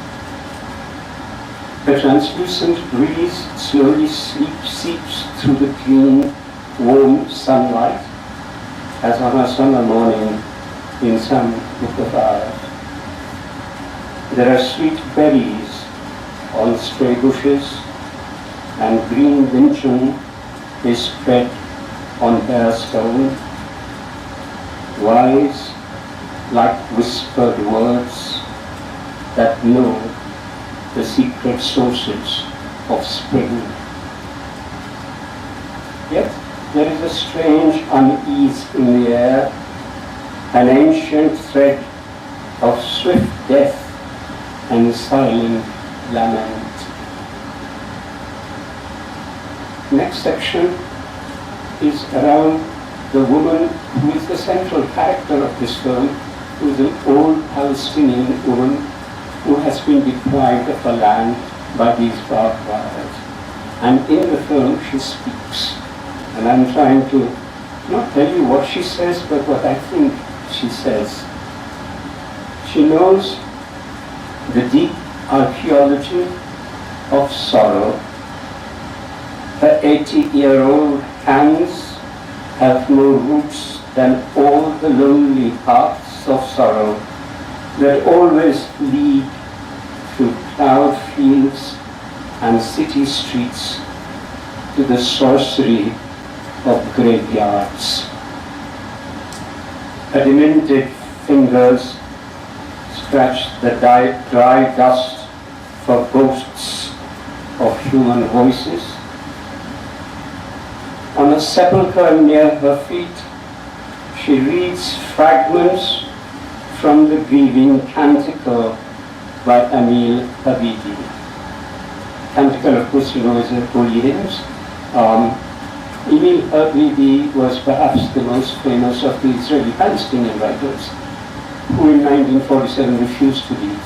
The translucent breeze slowly seeps through the clean, warm sunlight, as on a summer morning in some book of hours. There are sweet berries on stray bushes, and green lichen is spread on bare stone. Wise, like whispered words that know the secret sources of spring. Yet there is a strange unease in the air, an ancient thread of swift death and silent lament. Next section is around the woman who is the central character of this film, who is an old Palestinian woman who has been deprived of her land by these barbed wires. And in the film she speaks. And I'm trying to not tell you what she says, but what I think she says. She knows the deep archaeology of sorrow. Her 80-year-old hands have more roots than all the lonely paths of sorrow that always lead through cloud fields and city streets to the sorcery of graveyards. Her demented fingers scratch the dry dust for ghosts of human voices. On a sepulchre near her feet, she reads fragments from the grieving canticle by Emil Habibi. Canticle, of course, you know, is a holy hymns. Emil Habibi was perhaps the most famous of the Israeli-Palestinian writers, who in 1947 refused to leave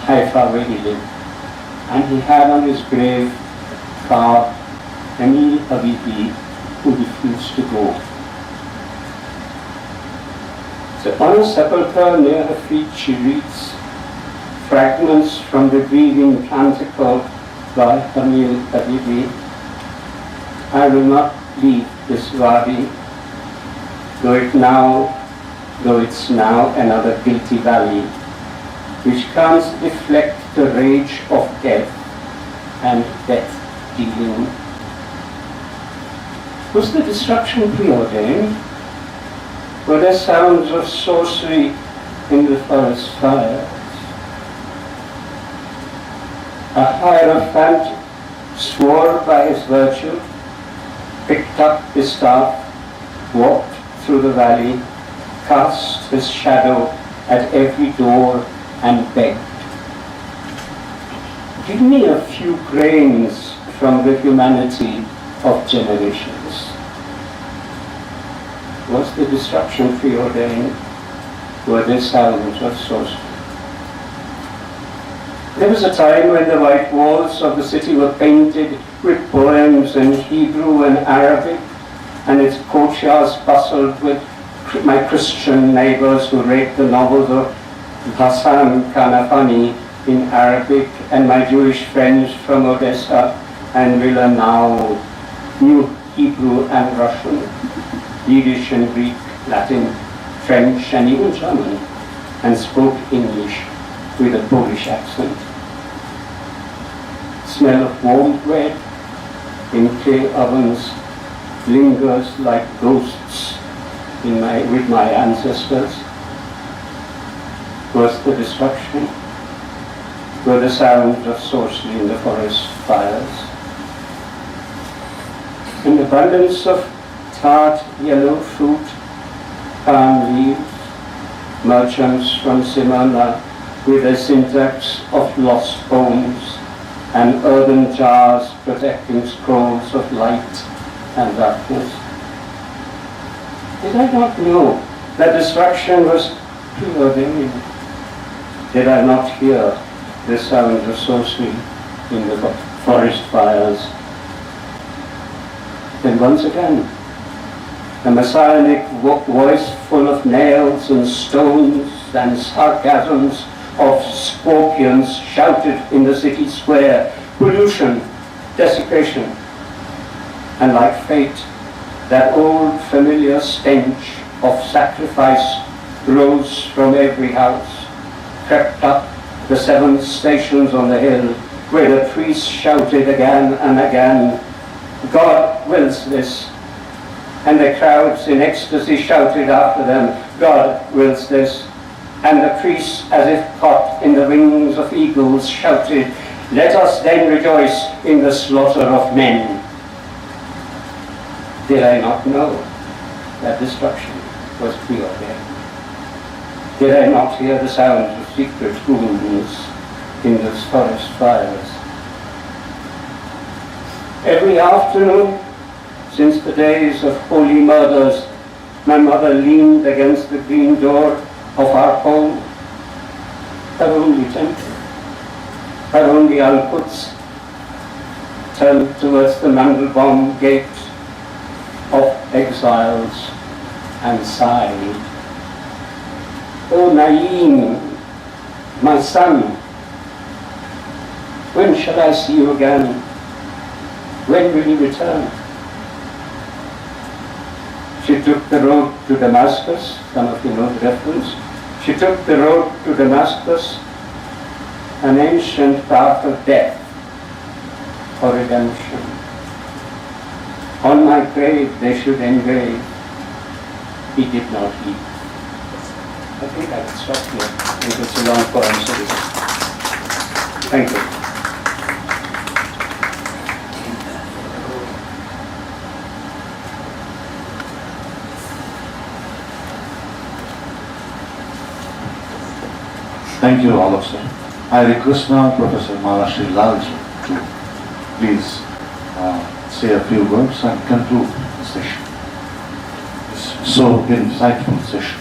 Haifa where he lived. And he had on his grave carved Emil Habibi, who refused to go. So on a sepulchre near her feet she reads fragments from the grieving canticle by Emil Habibi. I will not leave this wadi though it's now another guilty valley, which can't deflect the rage of death and death dealing. Was the destruction preordained? Were there sounds of sorcery in the forest fires? A hierophant swore by his virtue, picked up his staff, walked through the valley, cast his shadow at every door and begged, "Give me a few grains from the humanity of generations." Was the destruction preordained? Were there sounds of sorcery? There was a time when the white walls of the city were painted with poems in Hebrew and Arabic, and its courtyards bustled with my Christian neighbors who read the novels of Hassan Kanafani in Arabic, and my Jewish friends from Odessa and Villanau knew Hebrew and Russian, Yiddish and Greek, Latin, French and even German, and spoke English with a Polish accent. Smell of warm bread in clay ovens lingers like ghosts with my ancestors. Was the destruction? Were the sounds of sorcery in the forest fires? An abundance of tart yellow fruit, palm leaves, merchants from Smyrna with a syntax of lost poems, and earthen jars protecting scrolls of light and darkness. Did I not know that destruction was preordained? Did I not hear the sounds of sorcery in the forest fires? Then once again, a messianic voice full of nails and stones and sarcasms of scorpions shouted in the city square, pollution, desecration, and like fate, that old familiar stench of sacrifice rose from every house, crept up the 7 stations on the hill, where the priests shouted again and again, "God wills this," and the crowds in ecstasy shouted after them, "God wills this," and the priests, as if caught in the wings of eagles, shouted, "Let us then rejoice in the slaughter of men." Did I not know that destruction was preordained? Did I not hear the sounds of secret wounds in those forest fires? Every afternoon, since the days of holy murders, my mother leaned against the green door of our home, her only temple, her only Al-Quds, turned towards the Mandelbaum gate of exiles and sighed, "Oh Naeem, my son, when shall I see you again? When will you return?" She took the road to Damascus, some of you know the reference. She took the road to Damascus, an ancient path of death for redemption. On my grave they should engrave, "He did not eat." I think I will stop here. It's a long poem, so thank you. Thank you all of you. I request now Professor Malashri Lalji to please say a few words and conclude the session. It's so insightful session.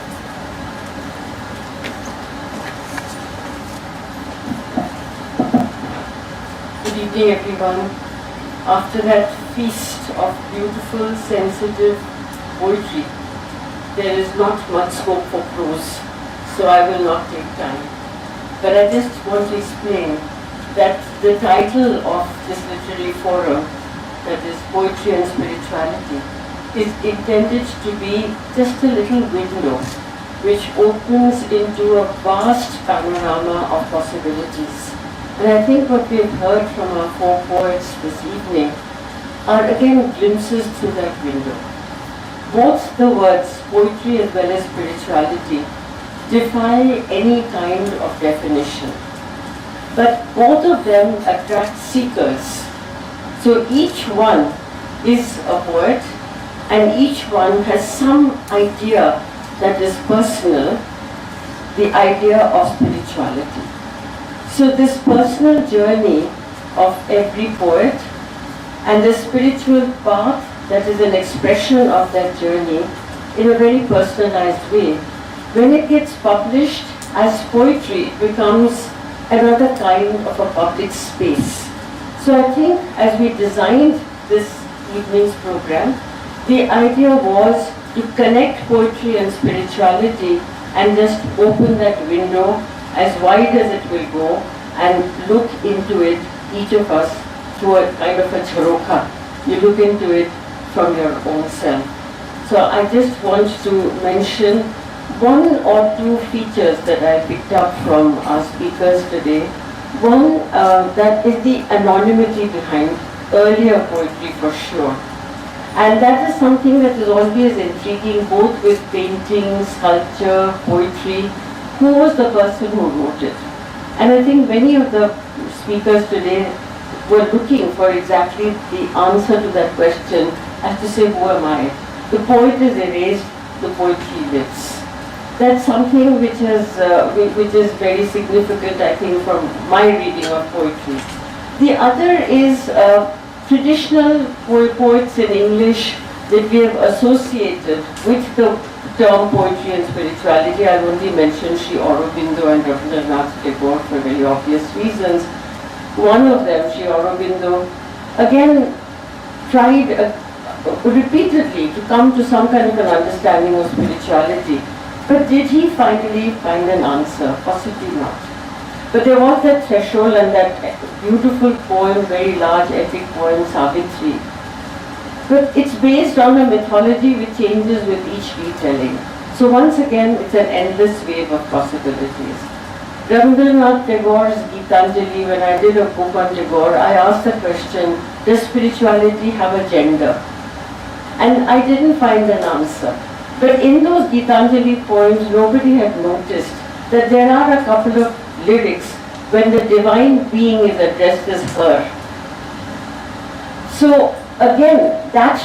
Good evening, everyone. After that feast of beautiful, sensitive poetry, there is not much scope for prose, so I will not take time. But I just want to explain that the title of this literary forum, that is Poetry and Spirituality, is intended to be just a little window which opens into a vast panorama of possibilities. And I think what we've heard from our four poets this evening are again glimpses through that window. Both the words poetry as well as spirituality defy any kind of definition. But both of them attract seekers. So each one is a poet and each one has some idea that is personal, the idea of spirituality. So this personal journey of every poet and the spiritual path that is an expression of that journey in a very personalized way, when it gets published as poetry, it becomes another kind of a public space. So I think as we designed this evening's program, the idea was to connect poetry and spirituality and just open that window as wide as it will go and look into it, each of us, through a kind of a jharoka. You look into it from your own self. So I just want to mention one or two features that I picked up from our speakers today. One, that is the anonymity behind earlier poetry for sure. And that is something that is always intriguing, both with painting, sculpture, poetry. Who was the person who wrote it? And I think many of the speakers today were looking for exactly the answer to that question as to say, who am I? The poet is erased, the poetry lives. That's something which is very significant, I think, from my reading of poetry. The other is traditional poets in English that we have associated with the term poetry and spirituality. I'll only mention Sri Aurobindo and Rabindra Tagore for very obvious reasons. One of them, Sri Aurobindo, again tried repeatedly to come to some kind of an understanding of spirituality. But did he finally find an answer? Possibly not. But there was that threshold and that beautiful poem, very large epic poem, Sahitya. But it's based on a mythology which changes with each retelling. So once again, it's an endless wave of possibilities. Rabindra Tagore's Gitanjali, when I did a book on Tagore, I asked the question, does spirituality have a gender? And I didn't find an answer. But in those Gitanjali poems, nobody had noticed that there are a couple of lyrics when the divine being is addressed as her. So again, that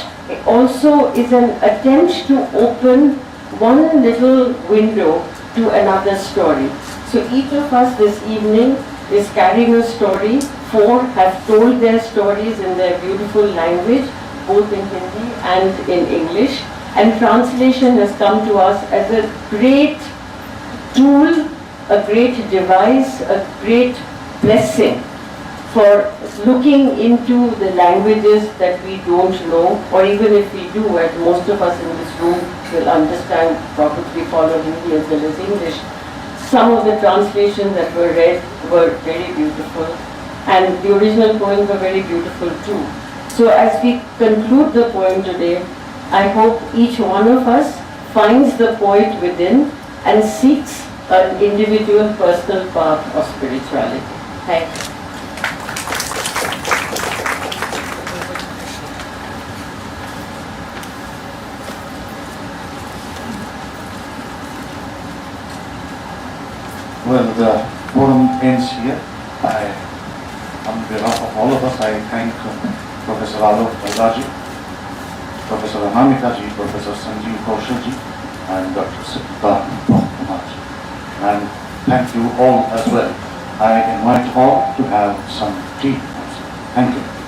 also is an attempt to open one little window to another story. So each of us this evening is carrying a story. Four have told their stories in their beautiful language, both in Hindi and in English. And translation has come to us as a great tool, a great device, a great blessing for looking into the languages that we don't know, or even if we do, and most of us in this room will understand, probably follow Hindi as well as English. Some of the translations that were read were very beautiful, and the original poems were very beautiful too. So as we conclude the poem today, I hope each one of us finds the poet within and seeks an individual personal path of spirituality. Thank you. Well, the forum ends here. On behalf of all of us, I thank Professor Alok Balraji, Professor Anamika ji, Professor Sanjeev Kaushal ji, and Dr. Sahitya Kumar ji. And thank you all as well. I invite all to have some tea. Thank you.